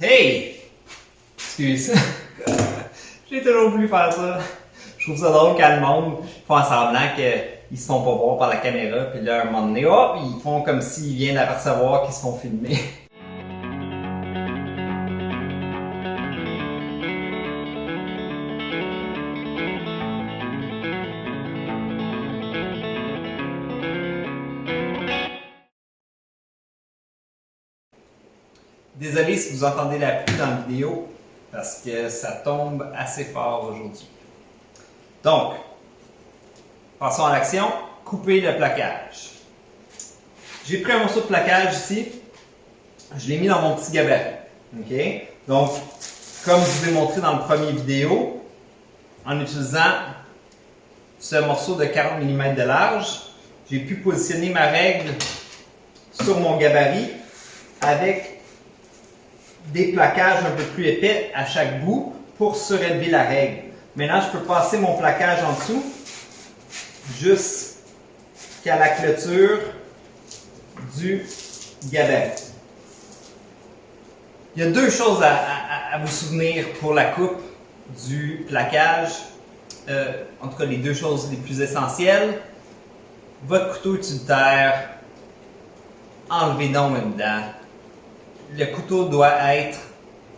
Hey! Excuse. J'ai toujours voulu faire ça. Je trouve ça drôle quand le monde fait semblant qu'ils se font pas voir par la caméra, puis là, à un moment donné, hop, ils font comme s'ils viennent d'apercevoir qu'ils se font filmer. Désolé si vous entendez la pluie dans la vidéo, parce que ça tombe assez fort aujourd'hui. Donc, passons à l'action. Couper le plaquage. J'ai pris un morceau de plaquage ici. Je l'ai mis dans mon petit gabarit. Okay? Donc, comme je vous ai montré dans le premier vidéo, en utilisant ce morceau de 40 mm de large, j'ai pu positionner ma règle sur mon gabarit avec des plaquages un peu plus épais à chaque bout pour surélever la règle. Maintenant, je peux passer mon plaquage en dessous jusqu'à la clôture du gabarit. Il y a deux choses à vous souvenir pour la coupe du plaquage. En tout cas, les deux choses les plus essentielles. Votre couteau utilitaire, enlevez donc une dent. Le couteau doit être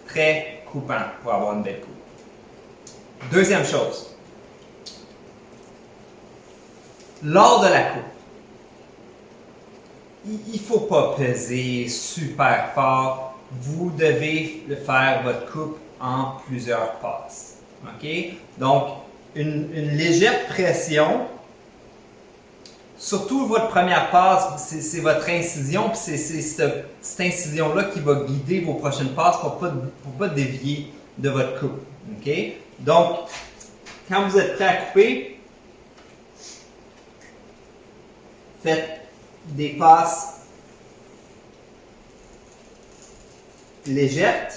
très coupant pour avoir une belle coupe. Deuxième chose. Lors de la coupe, il ne faut pas peser super fort. Vous devez faire votre coupe en plusieurs passes. OK? Donc, une légère pression. Surtout votre première passe, c'est votre incision, puis c'est cette incision-là qui va guider vos prochaines passes pour pas dévier de votre coupe. OK? Donc, quand vous êtes prêt à couper, faites des passes légères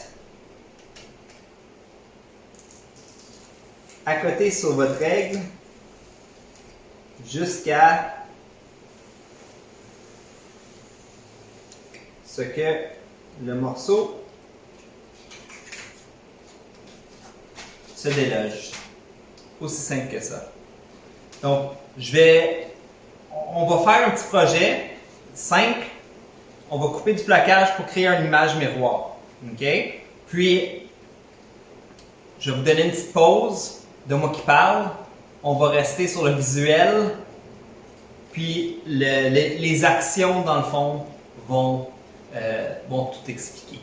à côté sur votre règle jusqu'à ce que le morceau se déloge. Aussi simple que ça. Donc, on va faire un petit projet simple. On va couper du plaquage pour créer une image miroir. OK? Puis, je vais vous donner une petite pause de moi qui parle. On va rester sur le visuel. Puis, les actions, dans le fond, vont tout expliquer.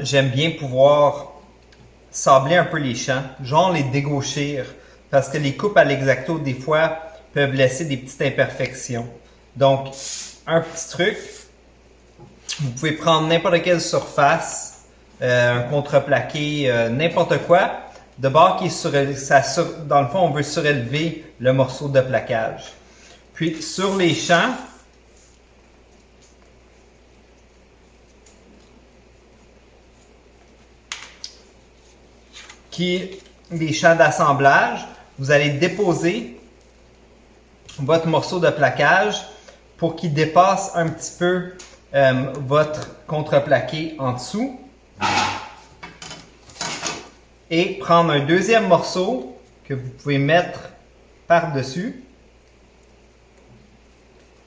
J'aime bien pouvoir sabler un peu les champs, genre les dégauchir, parce que les coupes à l'exacto, des fois, peuvent laisser des petites imperfections. Donc, un petit truc, vous pouvez prendre n'importe quelle surface, un contreplaqué, n'importe quoi, de bord qui est dans le fond, on veut surélever le morceau de plaquage. Puis, sur les champs, les champs d'assemblage, vous allez déposer votre morceau de plaquage pour qu'il dépasse un petit peu votre contreplaqué en dessous. Et prendre un deuxième morceau que vous pouvez mettre par-dessus.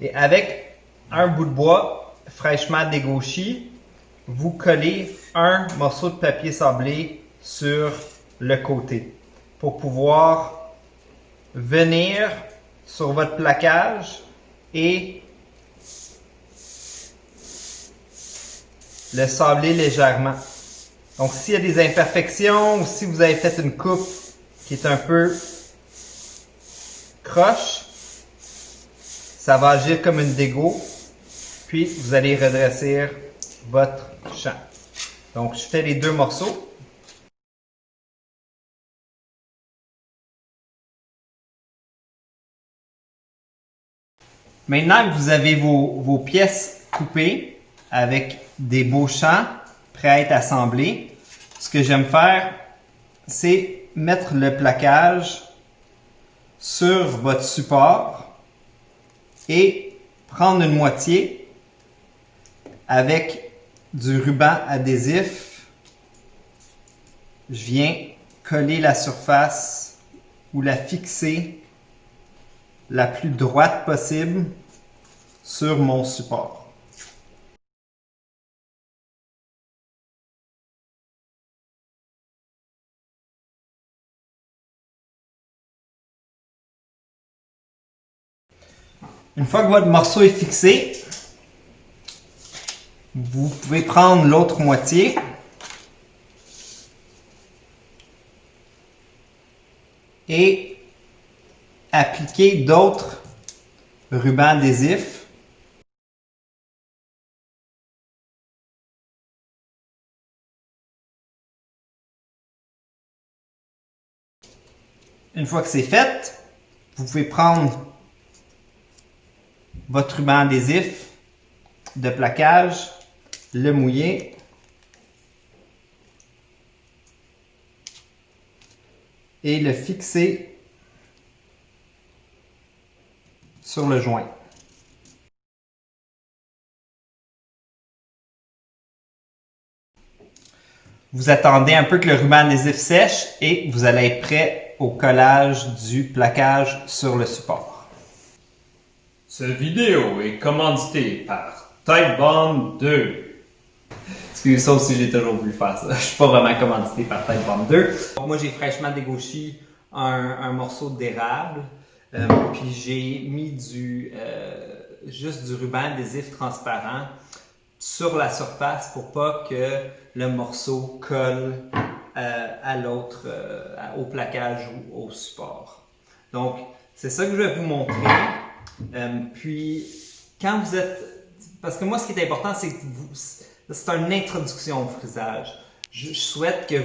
Et avec un bout de bois fraîchement dégauchi, vous collez un morceau de papier sablé sur le côté pour pouvoir venir sur votre plaquage et le sabler légèrement. Donc, s'il y a des imperfections ou si vous avez fait une coupe qui est un peu croche, ça va agir comme une dégo, puis vous allez redresser votre champ. Donc, je fais les deux morceaux. Maintenant que vous avez vos pièces coupées avec des beaux champs prêts à être assemblés, ce que j'aime faire, c'est mettre le plaquage sur votre support et prendre une moitié avec du ruban adhésif. Je viens coller la surface ou la fixer la plus droite possible sur mon support. Une fois que votre morceau est fixé, vous pouvez prendre l'autre moitié et appliquer d'autres rubans adhésifs. Une fois que c'est fait, vous pouvez prendre votre ruban adhésif de plaquage, le mouiller et le fixer sur le joint. Vous attendez un peu que le ruban adhésif sèche et vous allez être prêt au collage du plaquage sur le support. Cette vidéo est commanditée par Titebond 2. Excusez, ça aussi, j'ai toujours voulu faire ça. Je suis pas vraiment commandité par Titebond 2. Donc, moi, j'ai fraîchement dégauchi un morceau d'érable. Puis j'ai mis juste du ruban adhésif transparent sur la surface pour pas que le morceau colle à l'autre, au plaquage ou au support. Donc, c'est ça que je vais vous montrer. Puis, quand vous êtes... Parce que moi, ce qui est important, c'est que c'est une introduction au frisage. Je souhaite que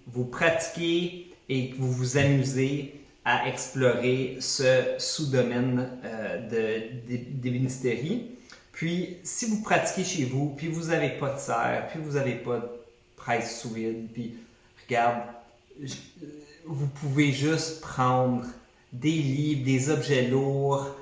vous pratiquiez et que vous vous amusez à explorer ce sous-domaine d'ébénisterie. Puis, si vous pratiquez chez vous, puis vous n'avez pas de serre, puis vous n'avez pas de presse sous vide, puis regarde, vous pouvez juste prendre des livres, des objets lourds,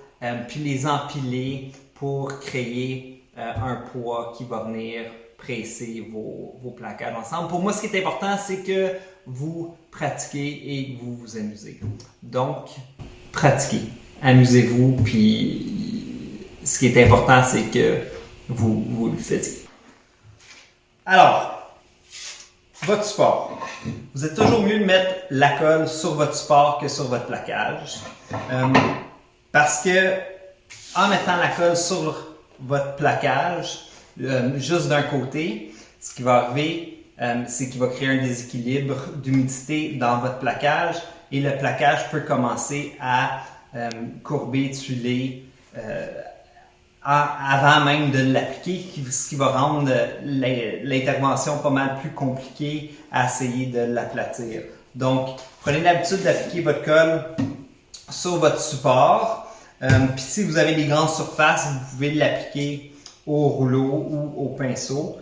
puis les empiler pour créer un poids qui va venir presser vos plaquages ensemble. Pour moi, ce qui est important, c'est que vous pratiquez et que vous vous amusez. Donc, pratiquez, amusez-vous, puis ce qui est important, c'est que vous le faisiez. Alors, votre support. Vous êtes toujours mieux de mettre la colle sur votre support que sur votre plaquage. Parce que en mettant la colle sur votre plaquage, juste d'un côté, ce qui va arriver, c'est qu'il va créer un déséquilibre d'humidité dans votre plaquage et le plaquage peut commencer à courber, tuiler avant même de l'appliquer, ce qui va rendre l'intervention pas mal plus compliquée à essayer de l'aplatir. Donc, prenez l'habitude d'appliquer votre colle sur votre support. Puis si vous avez des grandes surfaces, vous pouvez l'appliquer au rouleau ou au pinceau.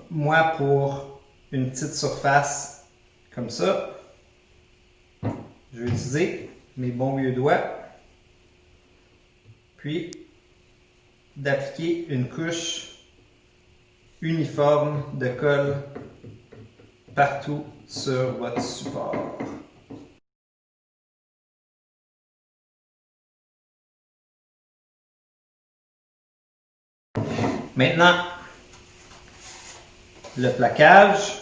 Moi, pour une petite surface comme ça, je vais utiliser mes bons vieux doigts, puis d'appliquer une couche uniforme de colle partout sur votre support. Maintenant, le plaquage.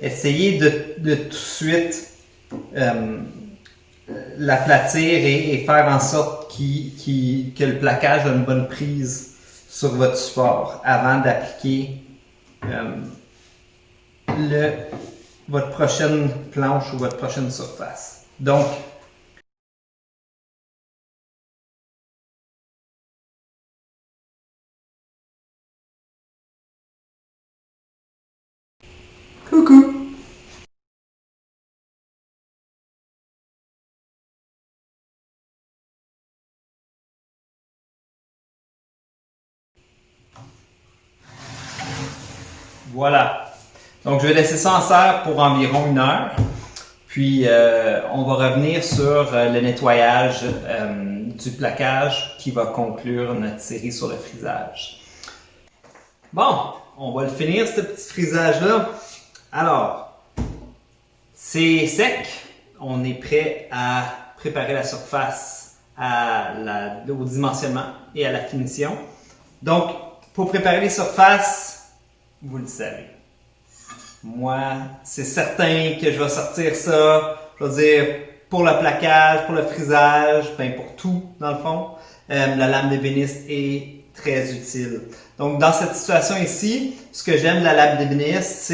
Essayez de tout de suite l'aplatir et faire en sorte que le plaquage a une bonne prise sur votre support avant d'appliquer votre prochaine planche ou votre prochaine surface. Donc, coucou! Voilà. Donc, je vais laisser ça en serre pour environ 1 heure. Puis, on va revenir sur le nettoyage du plaquage qui va conclure notre série sur le frisage. Bon, on va le finir, ce petit frisage-là. Alors, c'est sec. On est prêt à préparer la surface au dimensionnement et à la finition. Donc, pour préparer les surfaces, vous le savez. Moi, c'est certain que je vais sortir ça. Je veux dire, pour le plaquage, pour le frisage, ben pour tout, dans le fond. La lame d'ébéniste est très utile. Donc, dans cette situation ici, ce que j'aime de la lame d'ébéniste,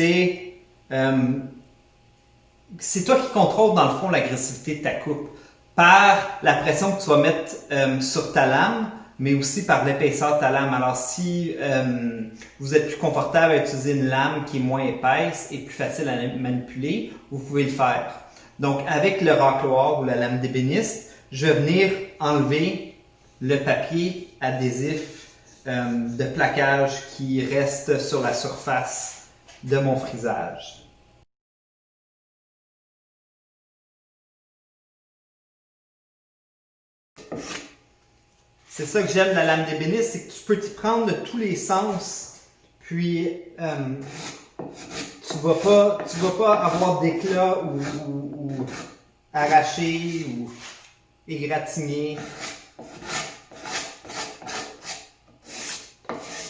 c'est toi qui contrôles, dans le fond, l'agressivité de ta coupe. Par la pression que tu vas mettre sur ta lame, mais aussi par l'épaisseur de ta lame. Alors, si vous êtes plus confortable à utiliser une lame qui est moins épaisse et plus facile à manipuler, vous pouvez le faire. Donc, avec le racloir ou la lame d'ébéniste, je vais venir enlever le papier adhésif de plaquage qui reste sur la surface de mon frisage. C'est ça que j'aime de la lame d'ébéniste, c'est que tu peux t'y prendre de tous les sens, puis tu vas pas avoir d'éclat ou arraché ou égratigné.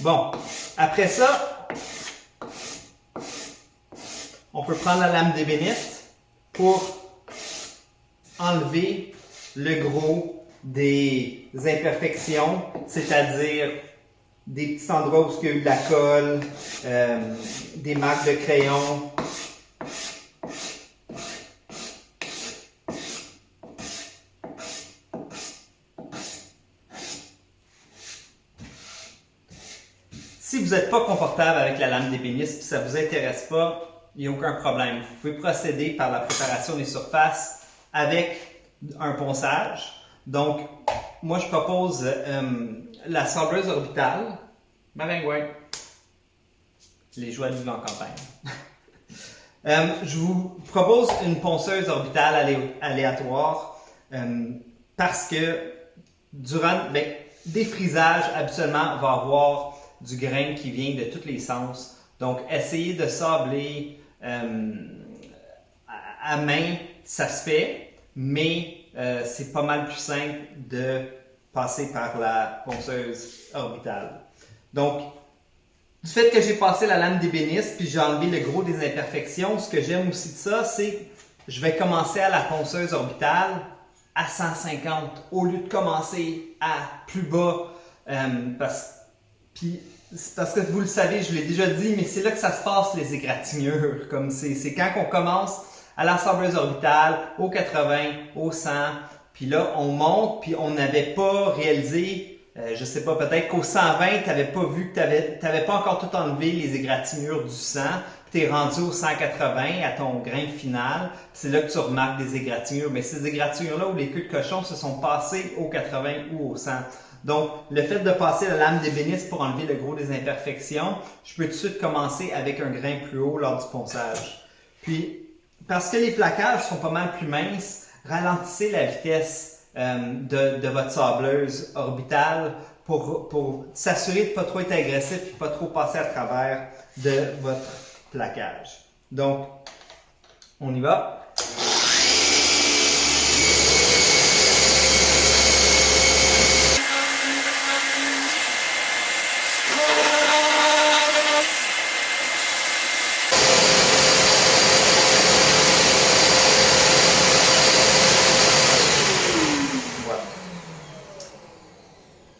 Bon, après ça, on peut prendre la lame d'ébéniste pour enlever le gros des imperfections, c'est-à-dire des petits endroits où il y a eu de la colle, des marques de crayon. Si vous n'êtes pas confortable avec la lame d'ébéniste et ça ne vous intéresse pas, il n'y a aucun problème. Vous pouvez procéder par la préparation des surfaces avec un ponçage. Donc, moi, je propose la sableuse orbitale. Ouais. Les joies de vivre en campagne. Je vous propose une ponceuse orbitale aléatoire parce que durant des frisages, habituellement, on va avoir du grain qui vient de tous les sens. Donc, essayez de sabler à main, ça se fait, mais c'est pas mal plus simple de passer par la ponceuse orbitale. Donc, du fait que j'ai passé la lame d'ébéniste puis j'ai enlevé le gros des imperfections, ce que j'aime aussi de ça, c'est que je vais commencer à la ponceuse orbitale à 150 au lieu de commencer à plus bas. Parce que vous le savez, je l'ai déjà dit, mais c'est là que ça se passe les égratignures. Comme c'est quand on commence à l'assembleuse orbitale, au 80, au 100, puis là on monte, puis on n'avait pas réalisé, je sais pas, peut-être qu'au 120, tu n'avais pas vu que tu n'avais pas encore tout enlevé les égratignures du 100, puis tu es rendu au 180 à ton grain final, c'est là que tu remarques des égratignures. Mais ces égratignures-là où les queues de cochon se sont passées au 80 ou au 100. Donc, le fait de passer la lame d'ébéniste pour enlever le gros des imperfections, je peux tout de suite commencer avec un grain plus haut lors du ponçage. Puis, parce que les plaquages sont pas mal plus minces, ralentissez la vitesse de votre sableuse orbitale pour s'assurer de ne pas trop être agressif et pas trop passer à travers de votre plaquage. Donc, on y va.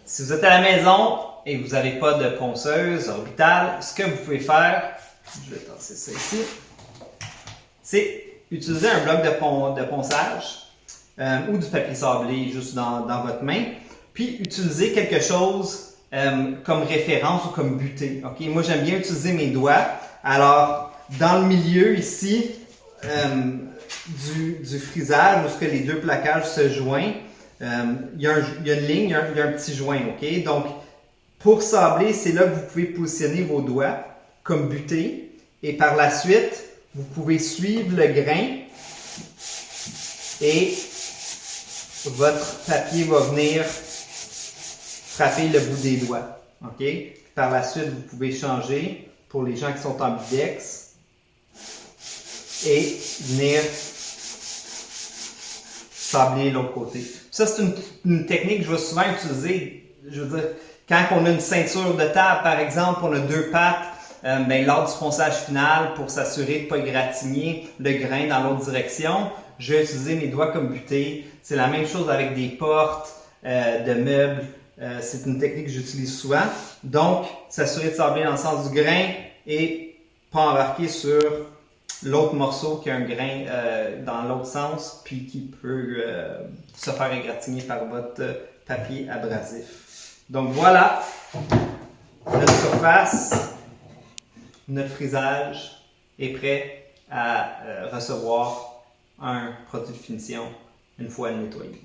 Si vous êtes à la maison et vous n'avez pas de ponceuse orbitale, ce que vous pouvez faire, je vais tasser ça ici, c'est utiliser un bloc de ponçage ou du papier sablé juste dans votre main, puis utiliser quelque chose comme référence ou comme butée. Okay? Moi, j'aime bien utiliser mes doigts. Alors, dans le milieu ici du frisage, où les deux plaquages se joignent, il y a une ligne, il y a un petit joint, ok? Donc, pour sabler, c'est là que vous pouvez positionner vos doigts comme butée. Et par la suite, vous pouvez suivre le grain et votre papier va venir frapper le bout des doigts, ok? Par la suite, vous pouvez changer pour les gens qui sont ambidex et venir sabler l'autre côté. Ça, c'est une technique que je vais souvent utiliser. Je veux dire, quand on a une ceinture de table, par exemple, on a deux pattes, lors du ponçage final, pour s'assurer de ne pas égratigner le grain dans l'autre direction, je vais utiliser mes doigts comme butée. C'est la même chose avec des portes, de meubles. C'est une technique que j'utilise souvent. Donc, s'assurer de sabler dans le sens du grain et pas embarquer sur l'autre morceau qui a un grain dans l'autre sens, puis qui peut se faire égratigner par votre papier abrasif. Donc voilà, notre surface, notre frisage est prêt à recevoir un produit de finition une fois nettoyé.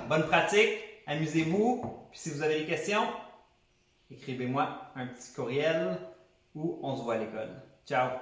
Bonne pratique, amusez-vous, puis si vous avez des questions, écrivez-moi un petit courriel ou on se voit à l'école. Ciao!